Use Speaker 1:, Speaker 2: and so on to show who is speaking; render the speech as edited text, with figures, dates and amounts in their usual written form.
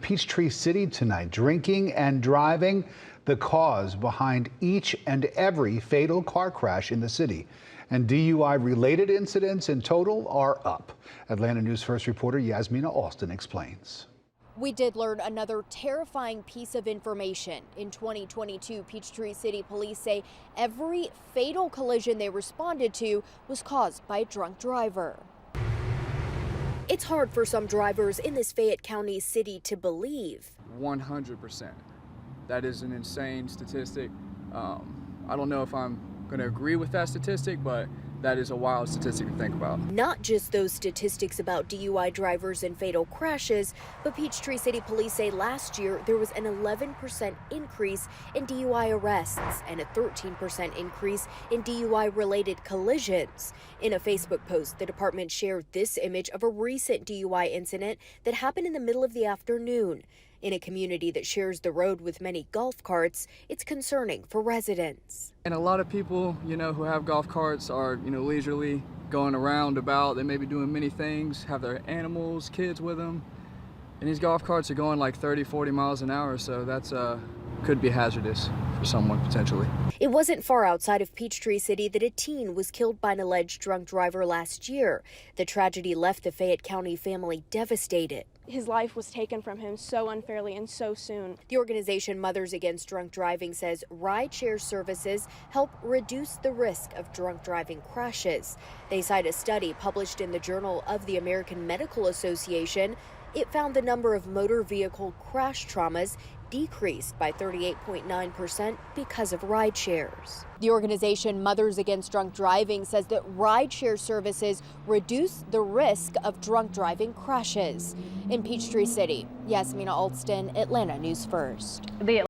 Speaker 1: Peachtree City tonight. Drinking and driving, the cause behind each and every fatal car crash in the city. And DUI-related incidents in total are up. Atlanta News First reporter Yasmina Alston explains.
Speaker 2: We did learn another terrifying piece of information. In 2022, Peachtree City Police say every fatal collision they responded to was caused by a drunk driver. It's hard for some drivers in this Fayette County city to believe.
Speaker 3: 100%. That is an insane statistic. I don't know if I'm going to agree with that statistic, but that is a wild statistic to think about.
Speaker 2: Not just those statistics about DUI drivers and fatal crashes, but Peachtree City Police say last year there was an 11% increase in DUI arrests and a 13% increase in DUI-related collisions. In a Facebook post, the department shared this image of a recent DUI incident that happened in the middle of the afternoon. In a community that shares the road with many golf carts, it's concerning for residents.
Speaker 3: And a lot of people, who have golf carts are, leisurely going around about. They may be doing many things, have their animals, kids with them. And these golf carts are going like 30, 40 miles an hour, so that's could be hazardous for someone potentially.
Speaker 2: It wasn't far outside of Peachtree City that a teen was killed by an alleged drunk driver last year. The tragedy left the Fayette County family devastated.
Speaker 4: His life was taken from him so unfairly and so soon.
Speaker 2: The organization Mothers Against Drunk Driving says rideshare services help reduce the risk of drunk driving crashes. They cite a study published in the Journal of the American Medical Association. It found the number of motor vehicle crash traumas decreased by 38.9% because of ride shares. The organization Mothers Against Drunk Driving says that rideshare services reduce the risk of drunk driving crashes. In Peachtree City, Yasmina Alston, Atlanta News First.